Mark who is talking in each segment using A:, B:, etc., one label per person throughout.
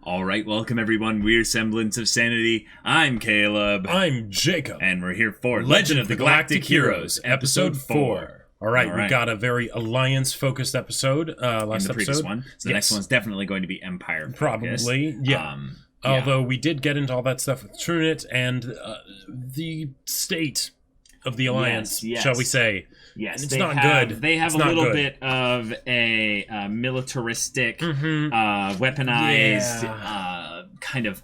A: All right, welcome everyone. We're Semblance of Sanity. I'm Caleb.
B: I'm Jacob.
A: And we're here for Legend of the Galactic Heroes, Episode 4.
B: All right, we got a very Alliance-focused episode last
A: the previous
B: episode.
A: one. So the next one's definitely going to be Empire-focused.
B: Probably, yeah. Although we did get into all that stuff with Trunit and the state of the Alliance, shall we say.
A: Yes,
B: it's not good.
A: They have a little bit of a militaristic, weaponized, kind of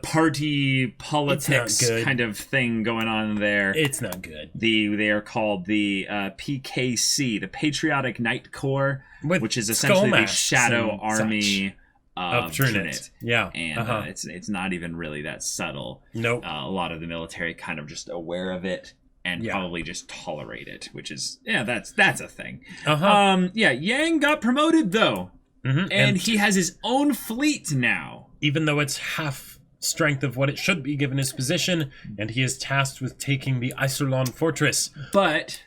A: party politics kind of thing going on there.
B: It's not good.
A: They are called the PKC, the Patriotic Knight Corps, which is essentially the shadow army of Trunit.
B: Yeah,
A: and it's not even really that subtle.
B: Nope.
A: A lot of the military kind of just aware of it. And probably just tolerate it, which is that's a thing. Yang got promoted though, and he has his own fleet now. Even though
B: it's half strength of what it should be given his position, and he is tasked with taking the Iserlon fortress.
A: But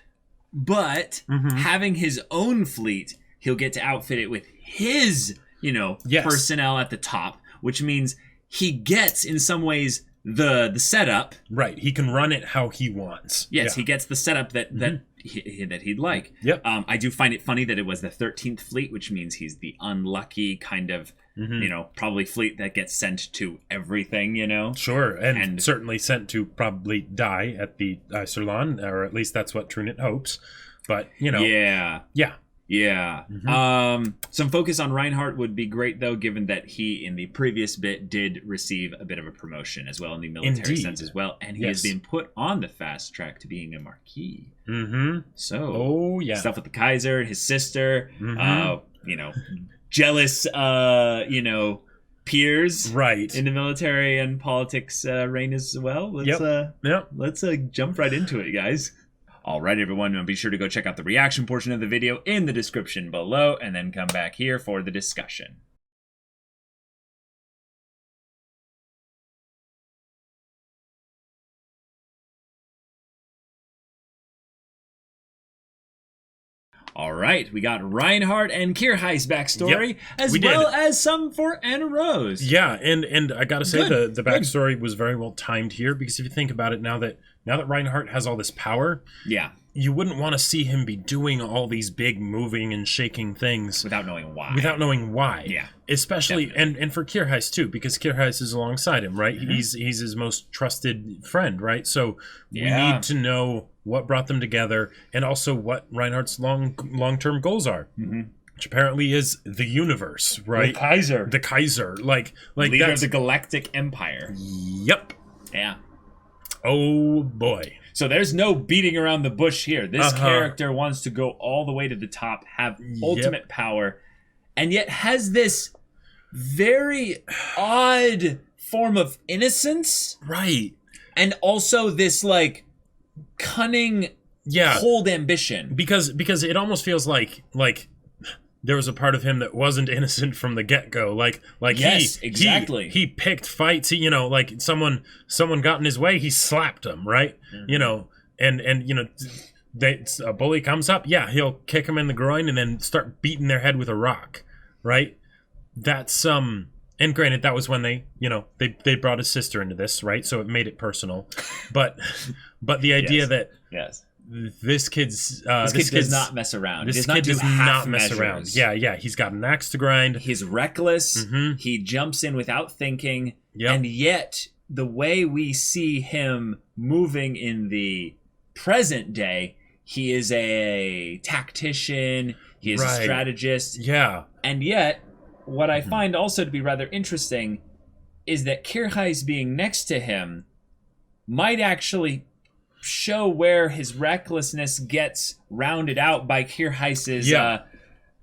A: having his own fleet, he'll get to outfit it with his personnel at the top, which means he gets in some ways the setup.
B: Right, he can run it how he wants.
A: Yes, he gets the setup that he'd like.
B: Yep.
A: I do find it funny that it was the 13th fleet, which means he's the unlucky kind of probably fleet that gets sent to everything.
B: Sure, and certainly sent to probably die at the Iserlon, or at least that's what Trunit hopes. But
A: Yeah. Some focus on Reinhardt would be great, though, given that he, in the previous bit, did receive a bit of a promotion as well in the military sense as well. And he has been put on the fast track to being a Marquis. So, stuff with the Kaiser, his sister, jealous, peers in the military and politics reign as well. Let's jump right into it, guys. All right, everyone, be sure to go check out the reaction portion of the video in the description below, and then come back here for the discussion. All right, we got Reinhardt and Kirchheis backstory, as well as some for Anna Rose.
B: Yeah, and I gotta say the backstory was very well timed here, because if you think about it, now that Reinhardt has all this power, you wouldn't want to see him be doing all these big moving and shaking things
A: without knowing why.
B: Yeah, especially and for Kirchheis too, because Kirchheis is alongside him, right? He's his most trusted friend, right? So we need to know what brought them together, and also what Reinhardt's long-term goals are. Which apparently is the universe, right? The Kaiser, like
A: leader of the Galactic Empire.
B: Yep.
A: Yeah.
B: Oh boy.
A: So there's no beating around the bush here. This character wants to go all the way to the top, have ultimate power, and yet has this very odd form of innocence.
B: Right.
A: And also this cunning, cold ambition.
B: Because it almost feels like there was a part of him that wasn't innocent from the get-go.
A: Exactly.
B: He picked fights. Someone got in his way, he slapped him, right? And a bully comes up, he'll kick him in the groin and then start beating their head with a rock, right? That's and granted, that was when they brought his sister into this, right? So it made it personal. But the idea that this kid does not mess around.
A: This kid does not mess
B: around. Yeah. He's got an axe to grind.
A: He's reckless. He jumps in without thinking. And yet, the way we see him moving in the present day, he is a tactician. He is a strategist.
B: Yeah.
A: And yet, what I find also to be rather interesting is that Kirchheis being next to him might actually show where his recklessness gets rounded out by Kirchheis's,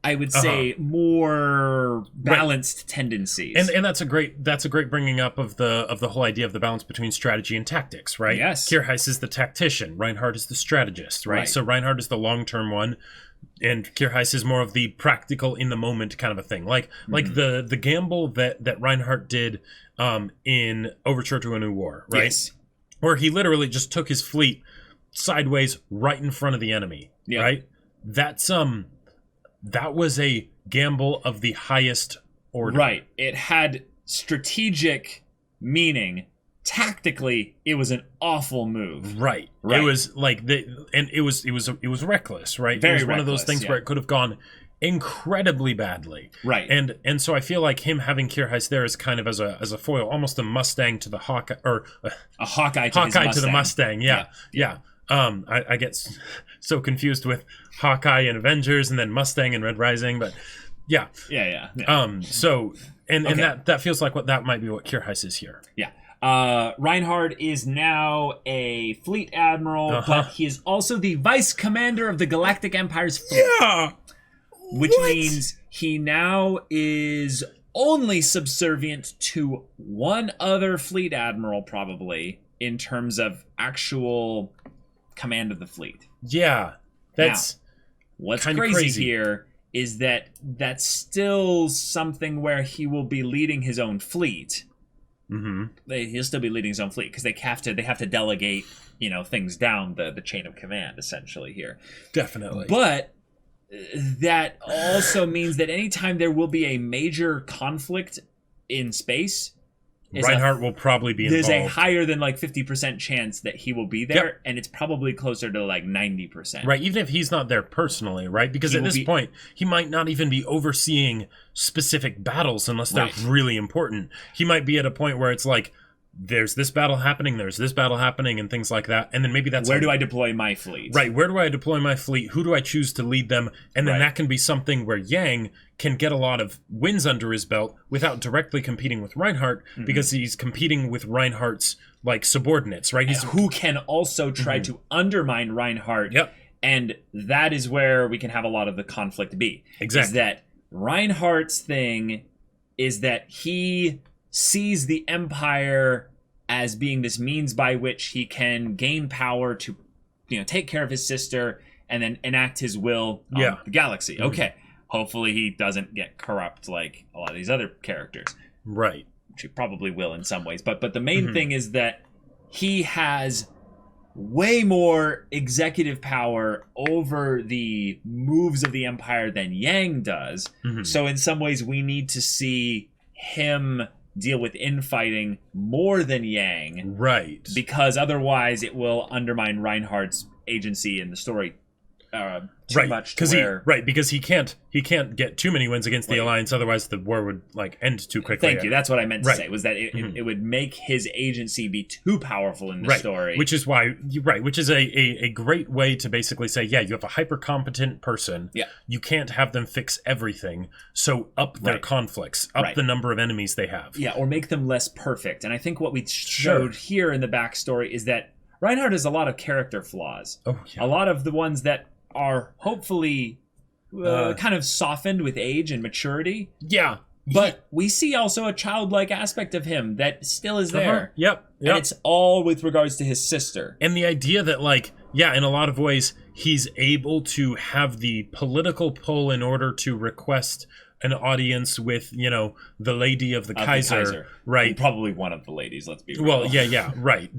A: I would say, more balanced tendencies.
B: And that's a great bringing up of the whole idea of the balance between strategy and tactics, right?
A: Yes.
B: Kirchheis is the tactician, Reinhardt is the strategist, right? So Reinhardt is the long-term one, and Kirchheis is more of the practical, in the moment kind of a thing. Like the gamble that Reinhardt did in Overture to a New War, right?
A: Yes.
B: Where he literally just took his fleet sideways right in front of the enemy, right? That was a gamble of the highest order.
A: Right. It had strategic meaning. Tactically, it was an awful move.
B: Right. It was like it was reckless, right?
A: Very
B: it was one of those
A: reckless,
B: things where it could have gone incredibly badly.
A: Right.
B: And so I feel like him having Kirheis there is kind of as a foil, almost a Mustang to the Hawkeye, or
A: a Hawkeye to his Mustang.
B: To the Mustang. Yeah. I get so confused with Hawkeye and Avengers and then Mustang and Red Rising, but yeah. So and that feels like that might be what Kirheis is here.
A: Yeah. Reinhardt is now a fleet admiral, but he is also the vice commander of the Galactic Empire's fleet.
B: Yeah.
A: Which means he now is only subservient to one other fleet admiral, probably, in terms of actual command of the fleet.
B: Yeah. That's
A: what's crazy here is that that's still something where he will be leading his own fleet.
B: Mm-hmm.
A: He'll still be leading his own fleet because they have to delegate, things down the chain of command essentially here.
B: Definitely.
A: But that also means that anytime there will be a major conflict in space,
B: Reinhardt will probably be involved.
A: There's a higher than 50% chance that he will be there, and it's probably closer to 90%.
B: Right, even if he's not there personally, right? Because at this point, he might not even be overseeing specific battles unless they're really important. He might be at a point where it's like, there's this battle happening, and things like that. And then maybe that's...
A: Where do I deploy my fleet?
B: Right, where do I deploy my fleet? Who do I choose to lead them? And then that can be something where Yang can get a lot of wins under his belt without directly competing with Reinhardt, because he's competing with Reinhardt's, subordinates, right?
A: Who can also try to undermine Reinhardt.
B: Yep.
A: And that is where we can have a lot of the conflict be.
B: Exactly.
A: Is that Reinhardt's thing is that he sees the Empire as being this means by which he can gain power to, take care of his sister and then enact his will on the galaxy. Okay, hopefully he doesn't get corrupt like a lot of these other characters.
B: Right.
A: Which he probably will in some ways. But the main thing is that he has way more executive power over the moves of the Empire than Yang does. So in some ways we need to see him deal with infighting more than Yang.
B: Right.
A: Because otherwise it will undermine Reinhardt's agency in the story too much.
B: Because he can't get too many wins against the Alliance, otherwise the war would end too quickly.
A: Thank you. That's what I meant to say, was that it would make his agency be too powerful in the story.
B: Which is why which is a great way to basically say, you have a hyper competent person.
A: Yeah.
B: You can't have them fix everything. So up their conflicts, up the number of enemies they have.
A: Yeah, or make them less perfect. And I think what we showed here in the backstory is that Reinhardt has a lot of character flaws.
B: Oh, yeah.
A: A lot of the ones that are hopefully kind of softened with age and maturity.
B: Yeah.
A: But we see also a childlike aspect of him that still is there.
B: Yep.
A: And it's all with regards to his sister.
B: And the idea that, in a lot of ways, he's able to have the political pull in order to request an audience with, the lady of the Kaiser, right?
A: Probably one of the ladies, let's be real.
B: Well, yeah, right.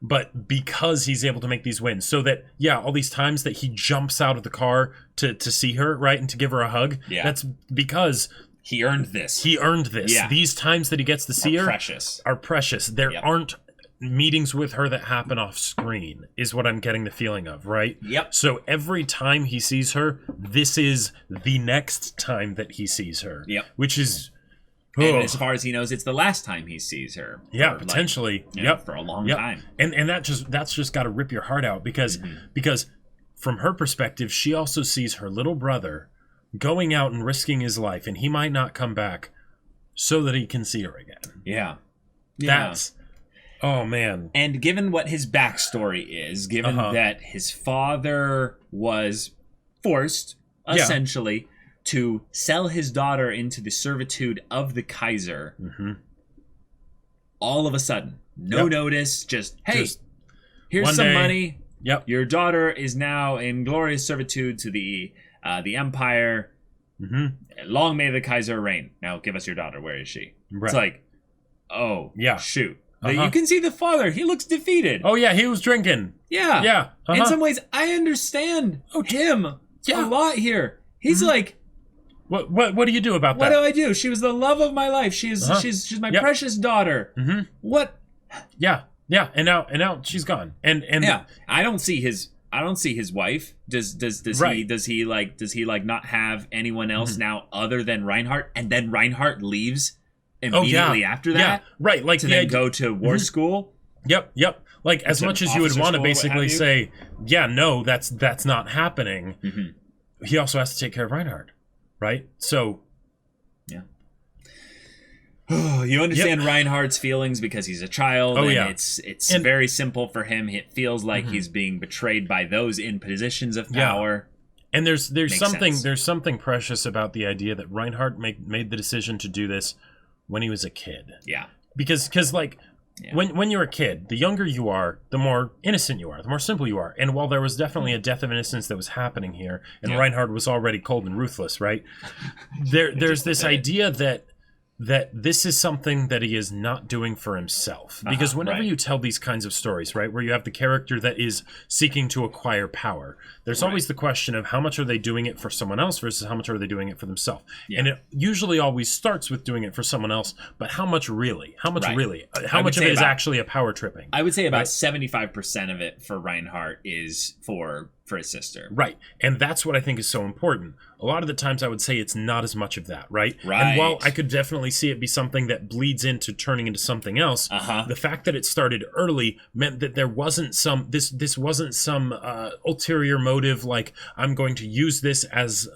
B: But because he's able to make these wins, so that, all these times that he jumps out of the car to see her, right, and to give her a hug, that's because...
A: He earned this.
B: Yeah. These times that he gets to see her are precious. There aren't meetings with her that happen off screen, is what I'm getting the feeling of, right?
A: Yep.
B: So every time he sees her, this is the next time that he sees her.
A: Yep.
B: Which is...
A: And as far as he knows, it's the last time he sees her.
B: Yeah, potentially.
A: For a long time.
B: And that's just got to rip your heart out because from her perspective, she also sees her little brother going out and risking his life, and he might not come back so that he can see her again.
A: Yeah.
B: That's... Oh, man.
A: And given what his backstory is, given that his father was forced, essentially, to sell his daughter into the servitude of the Kaiser, all of a sudden, no notice, just, hey, here's some money.
B: Yep.
A: Your daughter is now in glorious servitude to the Empire. Long may the Kaiser reign. Now give us your daughter. Where is she?
B: Right.
A: It's like, oh, shoot.
B: Uh-huh.
A: You can see the father. He looks defeated.
B: Oh, yeah, he was drinking.
A: Yeah.
B: Yeah.
A: In some ways, I understand him a lot here. He's like,
B: What do you do about
A: What
B: that?
A: do I do? She was the love of my life. She's my precious daughter.
B: Mm-hmm.
A: What?
B: Yeah. And now she's gone. And
A: yeah, I don't see his wife. Does he not have anyone else now other than Reinhardt? And then Reinhardt leaves immediately after that.
B: Yeah, right. Like
A: to then go to war school.
B: Yep. Like as much as you would want to basically say, yeah, no, that's not happening. Mm-hmm. He also has to take care of Reinhardt, right? So, yeah.
A: You understand Reinhardt's feelings because he's a child. It's very simple for him. It feels like he's being betrayed by those in positions of power.
B: And there's something precious about the idea that Reinhardt made the decision to do this when he was a kid.
A: Yeah.
B: Because like when you're a kid, the younger you are, the more innocent you are, the more simple you are. And while there was definitely a death of innocence that was happening here, and Reinhardt was already cold and ruthless, right? There's this idea that this is something that he is not doing for himself. Because whenever you tell these kinds of stories, right, where you have the character that is seeking to acquire power, there's always the question of how much are they doing it for someone else versus how much are they doing it for themselves. Yeah. And it usually always starts with doing it for someone else, but how much really? How much really? How much of it is actually a power tripping?
A: I would say about 75% of it for Reinhardt is for his sister.
B: Right. And that's what I think is so important. A lot of the times I would say it's not as much of that, right?
A: Right.
B: And while I could definitely see it be something that bleeds into turning into something else, the fact that it started early meant that there wasn't this wasn't some ulterior motive like I'm going to use this as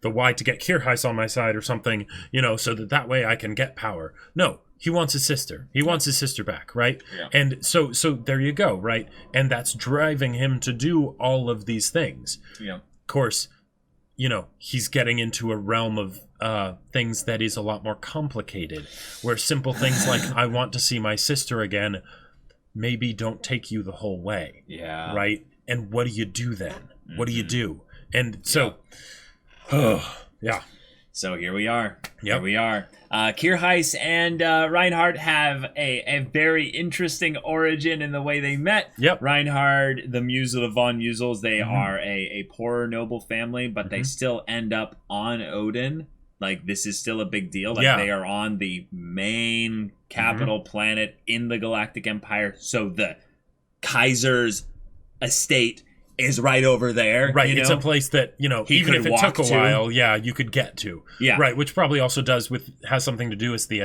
B: the why to get Kirchheis on my side or something, so that way I can get power. No. He wants his sister. He wants his sister back, right? Yeah. And so there you go, right? And that's driving him to do all of these things. Yeah. Of course, he's getting into a realm of things that is a lot more complicated, where simple things like I want to see my sister again maybe don't take you the whole way. Yeah. Right? And what do you do then? Mm-hmm. What do you do? And so, yeah.
A: So here we are. Yep. Here we are. Kirchheis and Reinhardt have a very interesting origin in the way they met.
B: Yep.
A: Reinhardt, the von Musels, they are a poor noble family, but they still end up on Odin. Like, this is still a big deal. Like, they are on the main capital planet in the Galactic Empire. So the Kaiser's estate is right over there.
B: Right. It's a place that, even if it took a while, you could get to. Yeah. Right. Which probably also has something to do with the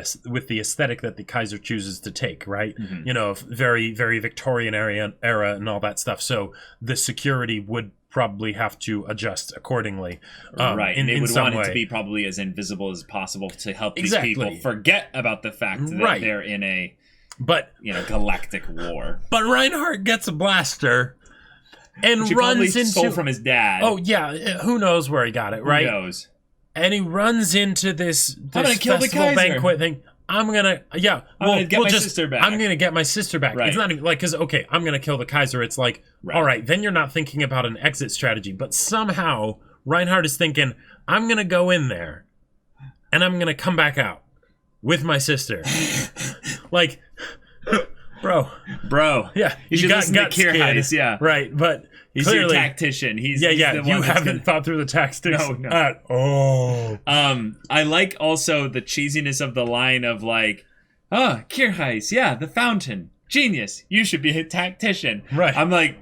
B: aesthetic that the Kaiser chooses to take, right? Mm-hmm. Very, very Victorian era and all that stuff. So the security would probably have to adjust accordingly.
A: Right. And they would want it to be probably as invisible as possible to help these people forget about the fact that they're in a galactic war.
B: But Reinhardt gets a blaster and
A: runs into stole from his dad.
B: Oh yeah, who knows where he got it, right?
A: Who knows?
B: And he runs into this
A: I'm gonna kill the Kaiser.
B: Banquet thing. I'm gonna get my
A: sister back.
B: I'm gonna get my sister back. Right. It's not even like I'm gonna kill the Kaiser. It's like all right, then you're not thinking about an exit strategy. But somehow Reinhardt is thinking I'm gonna go in there, and I'm gonna come back out with my sister. Like. Bro,
A: yeah, you should listen to Kirchheis, yeah,
B: right. But
A: he's
B: clearly,
A: your tactician. He's
B: the one you haven't thought through the tactics at all.
A: I like also the cheesiness of the line of like, Kirchheis, the fountain, genius. You should be a tactician,
B: right?
A: I'm like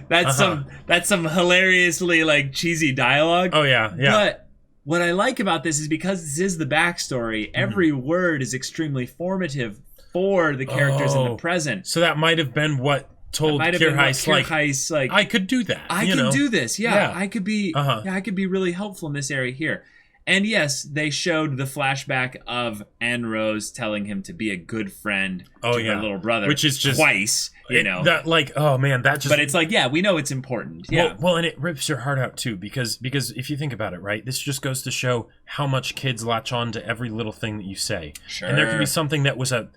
A: that's some hilariously like cheesy dialogue.
B: Oh yeah.
A: But what I like about this is because this is the backstory. Every word is extremely formative for the characters in the present.
B: So that might have been what told Kirchheis, like, I could do that.
A: I can do this. Yeah. I could be I could be really helpful in this area here. And yes, they showed the flashback of Anne Rose telling him to be a good friend to her little brother,
B: which is just
A: twice,
B: that like, oh man, that just.
A: But it's like, we know it's important. Yeah.
B: Well, and it rips your heart out too, because if you think about it, right, this just goes to show how much kids latch on to every little thing that you say.
A: Sure.
B: And there can be something that was a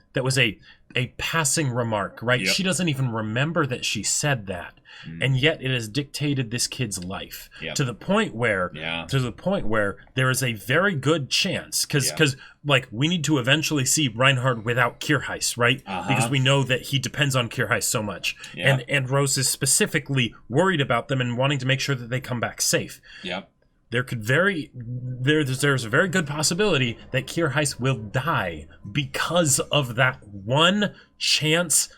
B: passing remark, right? Yep. She doesn't even remember that she said that. And yet it has dictated this kid's life to the point where there is a very good chance because like we need to eventually see Reinhardt without Kirchheis, right? Because we know that he depends on Kirchheis so much. And Rose is specifically worried about them and wanting to make sure that they come back safe.
A: Yeah.
B: there's a very good possibility that Kirheis will die because of that one chance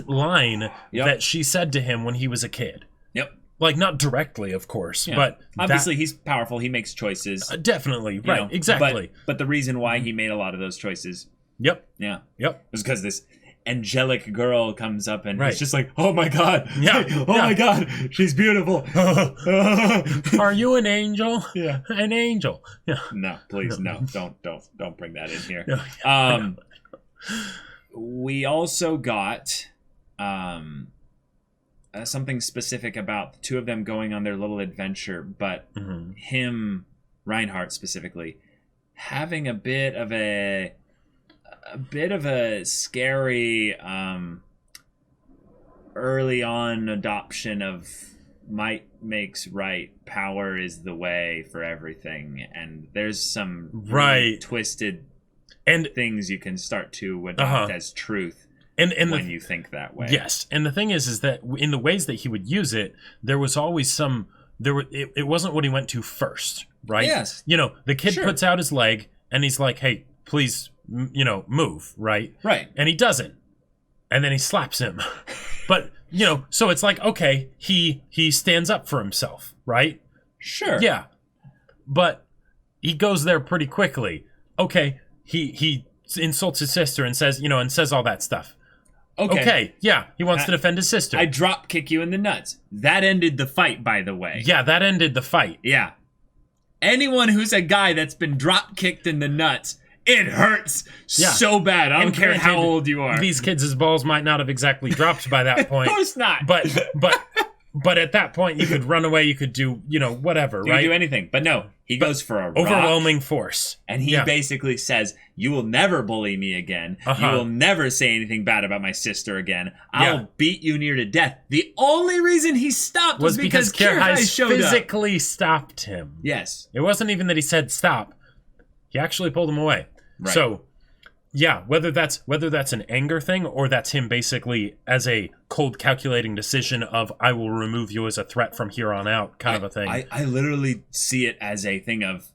B: line that she said to him when he was a kid.
A: Yep.
B: Like, not directly, of course, but
A: obviously he's powerful. He makes choices.
B: Definitely, right? Exactly.
A: But the reason why he made a lot of those choices,
B: yep,
A: was because this angelic girl comes up and
B: Right.
A: he's just like, oh my god,
B: Yeah,
A: hey, oh my god, she's beautiful.
B: Are you an angel?
A: Yeah,
B: an angel. Yeah.
A: no, please, no, don't bring that in here.
B: No.
A: We also got something specific about the two of them going on their little adventure, but him, Reinhardt specifically, having a bit of a scary early on adoption of might makes right, power is the way for everything, and there's some really twisted things you can start to adopt as truth. And when you think that way.
B: Yes. And the thing is that in the ways that he would use it, there was always it wasn't what he went to first, right?
A: Yes.
B: The kid puts out his leg and he's like, hey, please, move, right?
A: Right.
B: And he doesn't. And then he slaps him. But, so it's like, okay, he stands up for himself, right?
A: Sure.
B: Yeah. But he goes there pretty quickly. Okay, he insults his sister and says, and says all that stuff. Okay, yeah, he wants to defend his sister.
A: I drop kick you in the nuts. That ended the fight, by the way.
B: Yeah, that ended the fight.
A: Yeah. Anyone who's a guy that's been drop kicked in the nuts, it hurts so bad. I don't care how old you are.
B: These kids' balls might not have exactly dropped by that point.
A: Of course not.
B: But at that point, you could run away. You could do, whatever,
A: you
B: right?
A: You could do anything. But no, he goes for a
B: overwhelming
A: rock,
B: force.
A: And he basically says, you will never bully me again. You will never say anything bad about my sister again. I'll beat you near to death. The only reason he stopped was because Kirheis showed
B: physically stopped him.
A: Yes.
B: It wasn't even that he said stop. He actually pulled him away.
A: Right.
B: So, yeah, whether that's an anger thing or that's him basically as a cold calculating decision of I will remove you as a threat from here on out kind of a thing.
A: I literally see it as a thing of,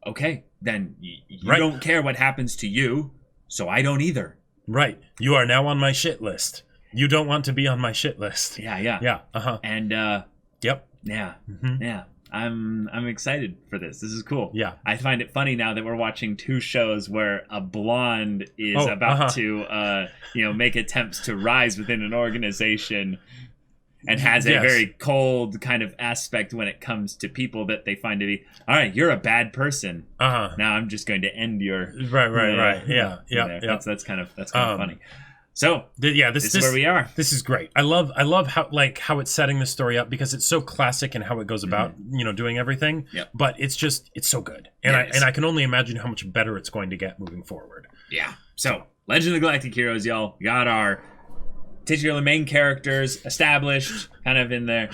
A: okay, then you don't care what happens to you, so I don't either. Right.
B: You are now on my shit list. You don't want to be on my shit list.
A: Yeah.
B: Yeah.
A: And
B: yep.
A: Yeah. Mm-hmm. Yeah. I'm excited for this. This is cool.
B: Yeah.
A: I find it funny now that we're watching two shows where a blonde is about to make attempts to rise within an organization and has a very cold kind of aspect when it comes to people that they find to be, all right, you're a bad person. Now I'm just going to end your
B: right. Yeah.
A: That's kind of funny. So this is where we are.
B: This is great. I love how it's setting the story up because it's so classic in how it goes about doing everything.
A: Yep.
B: But it's so good, and I can only imagine how much better it's going to get moving forward.
A: Yeah. So Legend of the Galactic Heroes, y'all. We got our titular main characters established, kind of in there.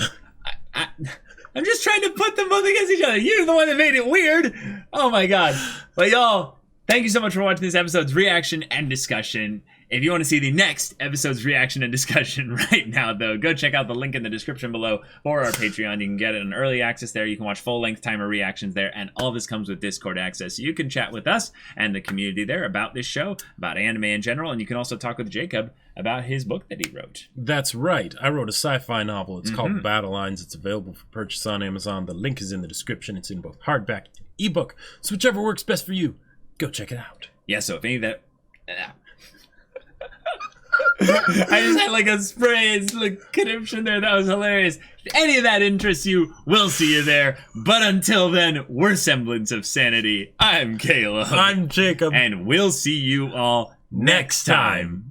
A: I'm just trying to put them both against each other. You're the one that made it weird. Oh my god. But y'all, thank you so much for watching this episode's reaction and discussion. If you want to see the next episode's reaction and discussion right now, though, go check out the link in the description below for our Patreon. You can get it in early access there. You can watch full-length timer reactions there, and all this comes with Discord access. So you can chat with us and the community there about this show, about anime in general, and you can also talk with Jacob about his book that he wrote.
B: That's right. I wrote a sci-fi novel. It's called Battle Lines. It's available for purchase on Amazon. The link is in the description. It's in both hardback and ebook. So whichever works best for you, go check it out.
A: Yeah, so if any of that... I just had like a spray conniption there. That was hilarious. If any of that interests you, we'll see you there. But until then, we're Semblance of Sanity. I'm Caleb.
B: I'm Jacob.
A: And we'll see you all next time.